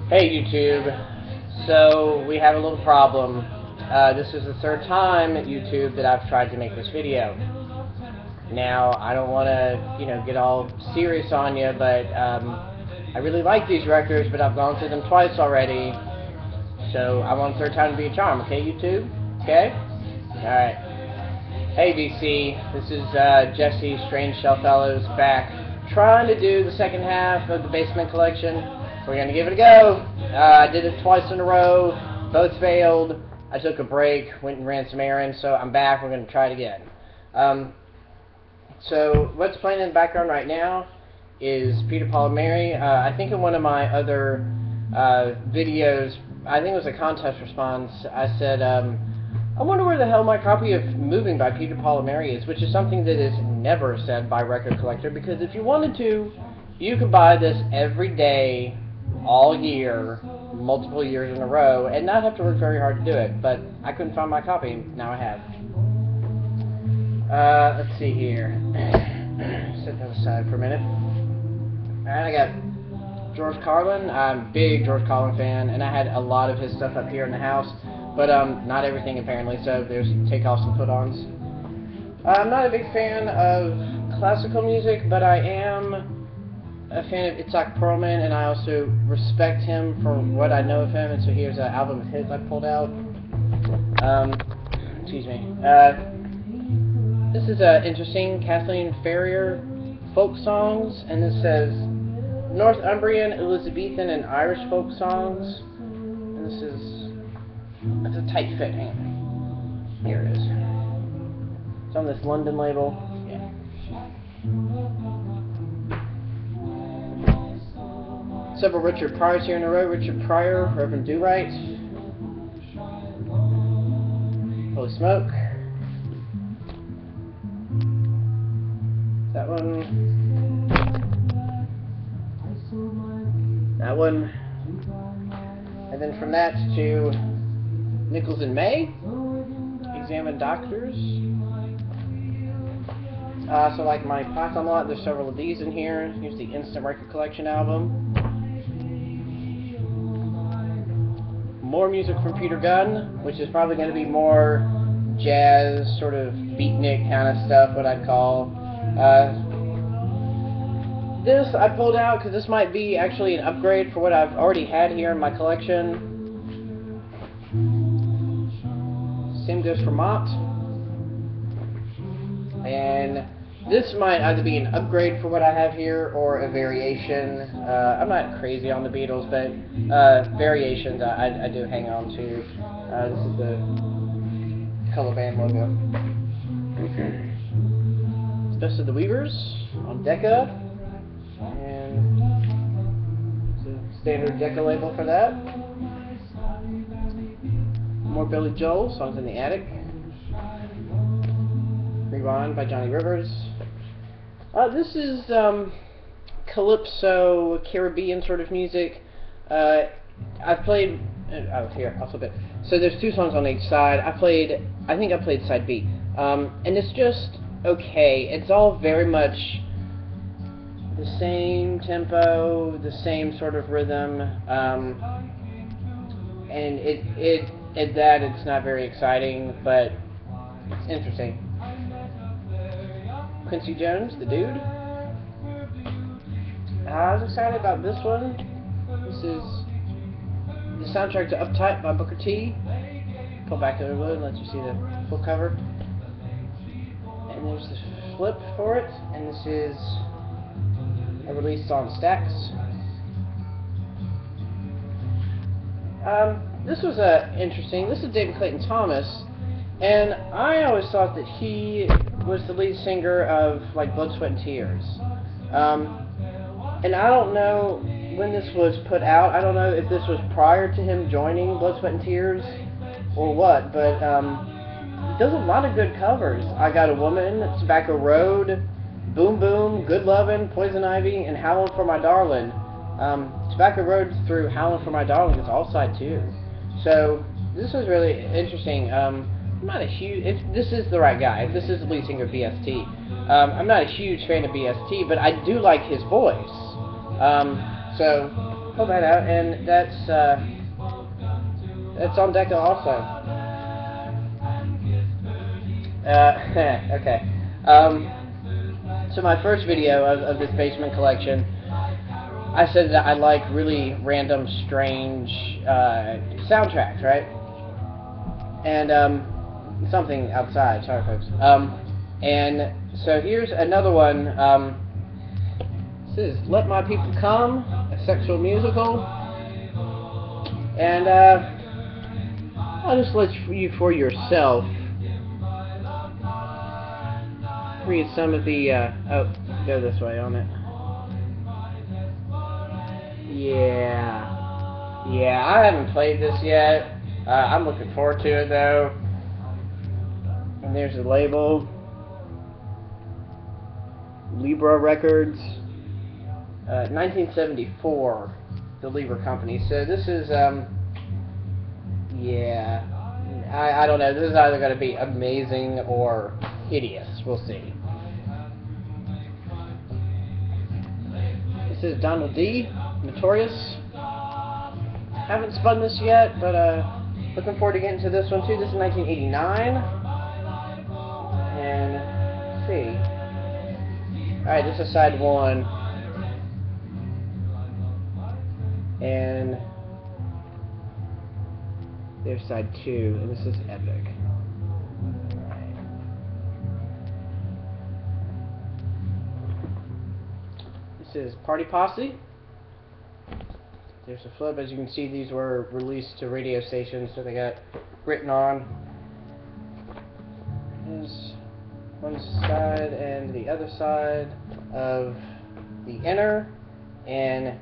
Hey YouTube, so we have a little problem. This is the third time at YouTube that I've tried to make this video. Now, I don't want to, get all serious on you, but I really like these records, but I've gone through them twice already. So I want the third time to be a charm, okay YouTube? Okay? Alright. Hey VC, this is Jesse Strange Shellfellows back, trying to do the second half of the Basement Collection. We're going to give it a go. I did it twice in a row. Both failed. I took a break, went and ran some errands, so I'm back. We're going to try it again. So what's playing in the background right now is Peter, Paul, and Mary. I think in one of my other videos, I think it was a contest response, I said, I wonder where the hell my copy of Moving by Peter, Paul, and Mary is, which is something that is never said by a record collector, because if you wanted to, you could buy this every day, all year, multiple years in a row, and not have to work very hard to do it, but I couldn't find my copy. Now I have. Let's see here. Set that aside for a minute. Alright, I got George Carlin. I'm a big George Carlin fan, and I had a lot of his stuff up here in the house, but not everything apparently, so there's takeoffs and put-ons. I'm not a big fan of classical music, but I am a fan of Itzhak Perlman, and I also respect him for what I know of him, and so here's an album of his I pulled out. Excuse me. This is interesting, Kathleen Ferrier folk songs, and this says Northumbrian, Elizabethan, and Irish folk songs, and this is, it's a tight fit, hang on. Here it is. It's on this London label. Yeah. Several Richard Pryors here in a row. Richard Pryor, Reverend Do-Right. Holy Smoke. That one. That one. And then from that to Nichols and May. Examine Doctors. So like my Python lot, there's several of these in here. Here's the Instant Record Collection album. More music from Peter Gunn, which is probably going to be more jazz, sort of beatnik kind of stuff, what I'd call. This I pulled out because this might be actually an upgrade for what I've already had here in my collection. Same goes for Mott. And this might either be an upgrade for what I have here or a variation. I'm not crazy on the Beatles, but variations I do hang on to. This is the Color Band logo. Best of the Weavers on Decca. And it's a standard Decca label for that. More Billy Joel, Songs in the Attic. Rewind by Johnny Rivers. This is calypso, Caribbean sort of music. I've played. Here, I'll flip it. So there's two songs on each side. I think I played side B, and it's just okay. It's all very much the same tempo, the same sort of rhythm, and it's not very exciting, but it's interesting. Quincy Jones, the dude. I was excited about this one. This is the soundtrack to Uptight by Booker T. Pull back a little bit and let you see the full cover. And there's the flip for it. And this is a release on Stax. This was interesting. This is David Clayton Thomas. And I always thought that he was the lead singer of like Blood, Sweat, and Tears. And I don't know when this was put out. I don't know if this was prior to him joining Blood, Sweat, and Tears or what, but he does a lot of good covers. I Got a Woman, Tobacco Road, Boom Boom, Good Lovin', Poison Ivy, and Howlin' for My Darling. Tobacco Road through Howlin' for My Darling is all side 2. So this was really interesting. I'm not a huge, if this is the right guy, if this is the lead singer of BST, I'm not a huge fan of BST, but I do like his voice. So pull that out, and that's on Deca also. Okay. So my first video of this basement collection, I said that I like really random, strange soundtracks, right? And something outside. Sorry, folks. And so here's another one. This is "Let My People Come," a sexual musical, and I'll just let you for yourself read some of the. Oh, go this way on it. Yeah, I haven't played this yet. I'm looking forward to it though. And there's the label. Libra Records. 1974, the Libra Company. So this is, yeah, I don't know. This is either going to be amazing or hideous. We'll see. This is Donald D. Notorious. Haven't spun this yet, but looking forward to getting to this one too. This is 1989. And let's see. Alright, this is side one. And there's side two, and this is epic. Right. This is Party Posse. There's a flip. As you can see, these were released to radio stations, so they got written on. There's one side and the other side of the inner, and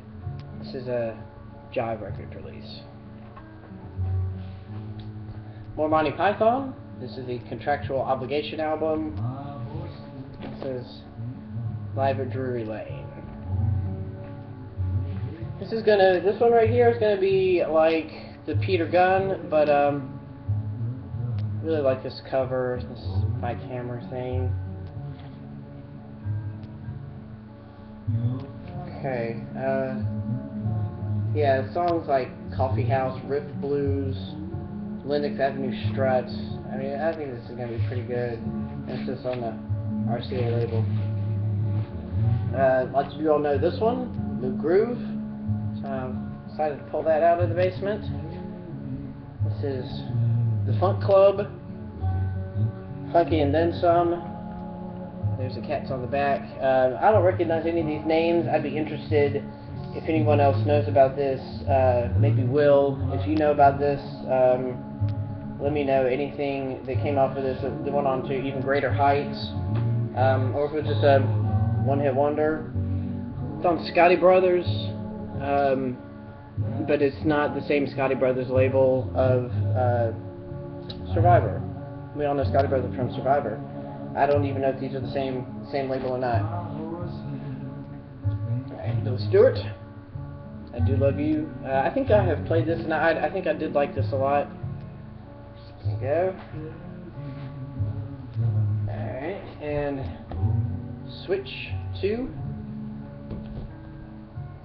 this is a Jive record release. More Monty Python. This is the Contractual Obligation album. This is Live at Drury Lane. This one right here is gonna be like the Peter Gunn, but really like this cover, this by camera thing. Okay, yeah, songs like Coffee House, Riff Blues, Linux Avenue Struts. I mean, I think this is going to be pretty good. It's just on the RCA label. Lots of you all know this one, New Groove. So I'm decided to pull that out of the basement. This is The Funk Club, Funky and Then Some. There's the cats on the back. I don't recognize any of these names. I'd be interested if anyone else knows about this. Maybe Will, if you know about this, let me know anything that came off of this that went on to even greater heights, or if it was just a one-hit wonder. It's on Scotty Brothers, but it's not the same Scotty Brothers label of Survivor. We all know Scotty Brothers from Survivor. I don't even know if these are the same label or not. Alright, Bill Stewart. I Do Love You. I think I have played this, and I think I did like this a lot. There you go. Alright, and Switch 2.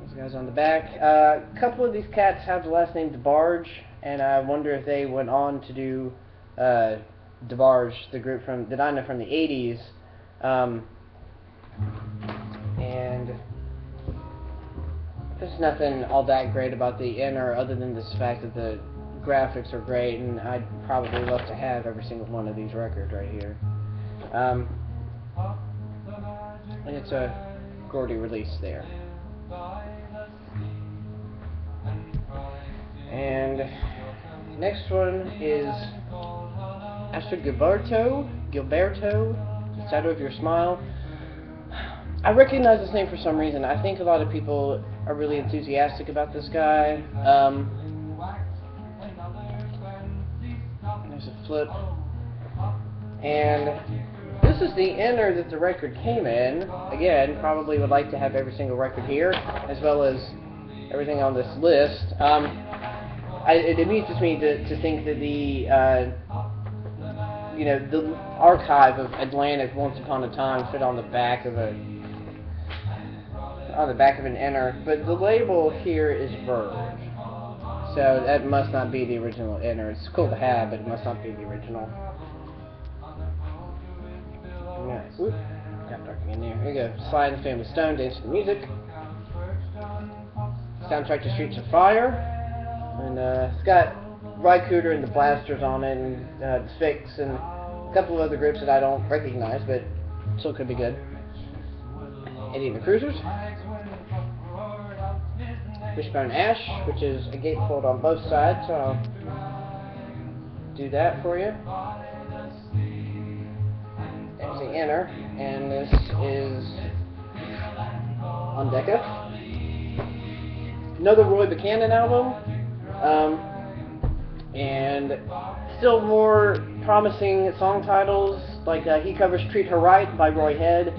These guys on the back. A couple of these cats have the last name DeBarge, and I wonder if they went on to do DeBarge, the group that I know from the 80s, and there's nothing all that great about the inner other than this fact that the graphics are great, and I'd probably love to have every single one of these records right here. And it's a Gordy release there. And next one is Astrid Gilberto, Shadow of Your Smile. I recognize this name for some reason. I think a lot of people are really enthusiastic about this guy. There's a flip. And this is the inner that the record came in. Again, probably would like to have every single record here, as well as everything on this list. It amuses me to think that the the archive of Atlantic Once Upon a Time fit on the back of a on the back of an inner, but the label here is Verge. So that must not be the original inner. It's cool to have, but it must not be the original. Yeah. Oop. Got dark in there. Here we go. Sly and the Family Stone, Dance to the Music. Soundtrack to Streets of Fire. And it's got Rycooter and the Blasters on it, and the Sphinx, and a couple of other groups that I don't recognize, but still could be good. Eddie and the Cruisers. Wishbone Ash, which is a gatefold on both sides, so I'll do that for you. There's the inner, and this is on Decca. Another Roy Buchanan album, and still more promising song titles, like he covers Treat Her Right by Roy Head.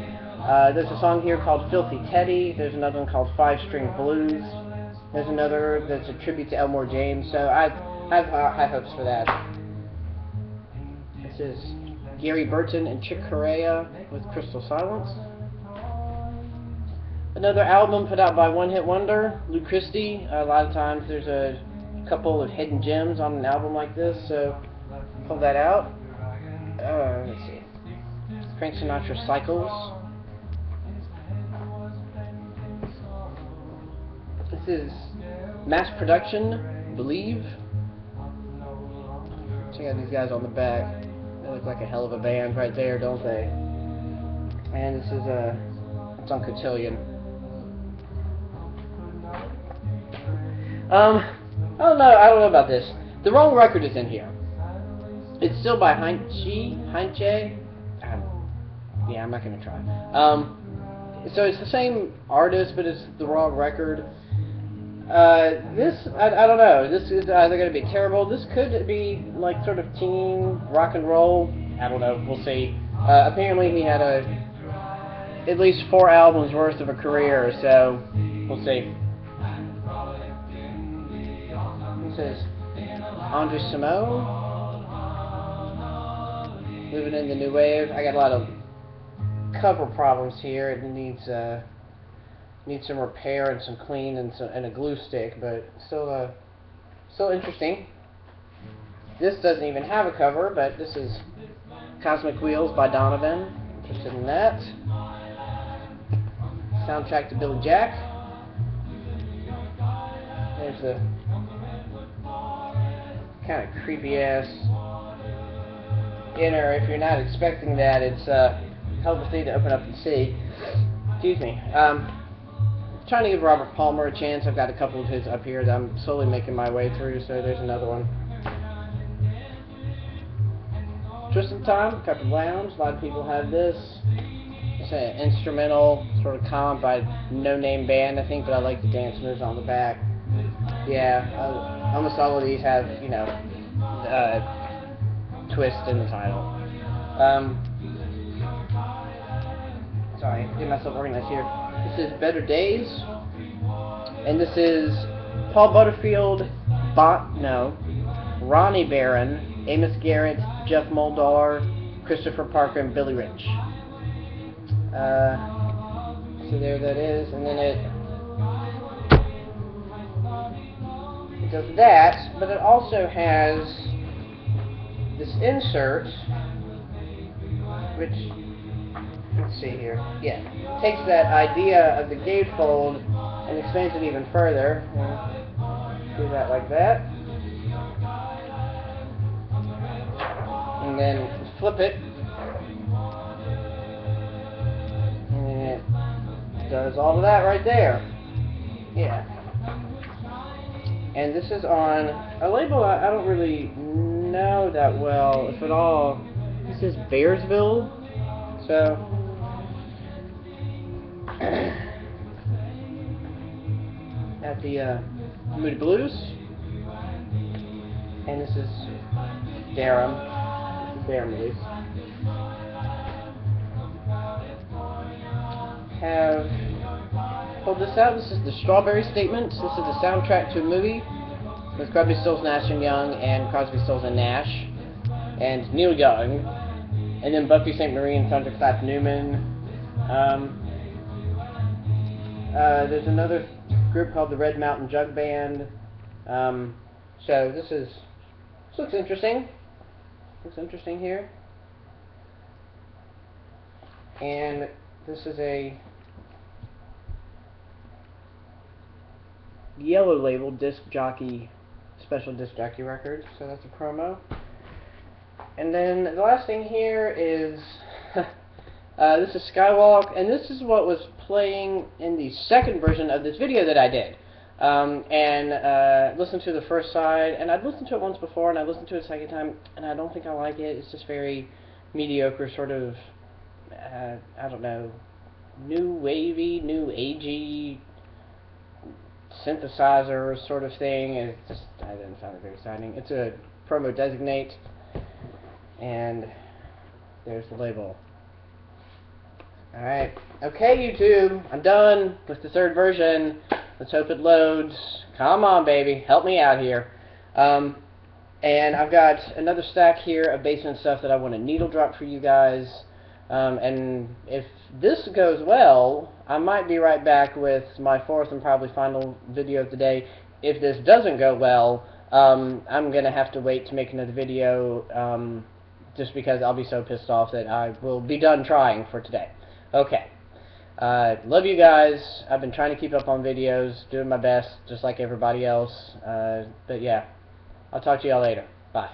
There's a song here called Filthy Teddy. There's another one called Five String Blues. There's another that's a tribute to Elmore James, so I have high hopes for that. This is Gary Burton and Chick Corea with Crystal Silence. Another album put out by One Hit Wonder, Lou Christie. A lot of times there's a couple of hidden gems on an album like this, so pull that out. Let's see. Frank Sinatra Cycles. This is Mass Production, Believe. Check out these guys on the back. They look like a hell of a band right there, don't they? And this is it's on Cotillion. I don't know about this. The wrong record is in here. It's still by Heinche. Yeah, I'm not gonna try. So it's the same artist, but it's the wrong record. This, I don't know. This is either going to be terrible. This could be like sort of teen rock and roll. I don't know. We'll see. Apparently he had at least 4 albums worth of a career, so we'll see. This is Andre Simone. Moving in the new wave. I got a lot of cover problems here. It needs some repair and some clean and a glue stick, but still interesting. This doesn't even have a cover, but this is Cosmic Wheels by Donovan. Interested in that. Soundtrack to Billy Jack. There's the kind of creepy ass inner. If you're not expecting that, it's a hell of a thing to open up and see. Excuse me. Trying to give Robert Palmer a chance. I've got a couple of his up here that I'm slowly making my way through, so there's another one. Twisted Time, Pepper Lounge. A lot of people have this. It's an instrumental sort of comp by No Name Band, I think, but I like the dance moves on the back. Yeah, almost all of these have, you know, twist in the title. Sorry, get myself organized here. This is Better Days, and this is Paul Butterfield, Ronnie Barron, Amos Garrett, Jeff Moldar, Christopher Parker, and Billy Rich. So there that is, and then it does that, but it also has this insert, which, let's see here, yeah, takes that idea of the gatefold and expands it even further. Do that like that, and then flip it, and it does all of that right there. Yeah. And this is on a label I don't really know that well, if at all. This is Bearsville. So, at the Moody Blues. And this is Durham. This is Durham release. Have pulled this out. This is the Strawberry Statement. This is the soundtrack to a movie with Crosby, Stills, Nash and Young, and Crosby, Stills and Nash, and Neil Young, and then Buffy St. Marie and Thunderclap Newman. There's another group called the Red Mountain Jug Band. So this looks interesting. Looks interesting here. And this is a yellow label disc jockey, special disc jockey record. So that's a promo. And then the last thing here is this is Skywalk, and this is what was playing in the second version of this video that I did. Listened to the first side, and I'd listened to it once before, and I listened to it a second time, and I don't think I like it. It's just very mediocre, sort of, I don't know, new wavy, new agey synthesizer sort of thing. And it's just, I didn't find it very exciting. It's a promo designate, and there's the label. Alright, okay YouTube, I'm done with the third version. Let's hope it loads. Come on baby, help me out here. And I've got another stack here of basement stuff that I want to needle drop for you guys. And if this goes well, I might be right back with my fourth and probably final video of the day. If this doesn't go well, I'm going to have to wait to make another video, just because I'll be so pissed off that I will be done trying for today. Okay. Love you guys. I've been trying to keep up on videos, doing my best, just like everybody else. But yeah, I'll talk to y'all later. Bye.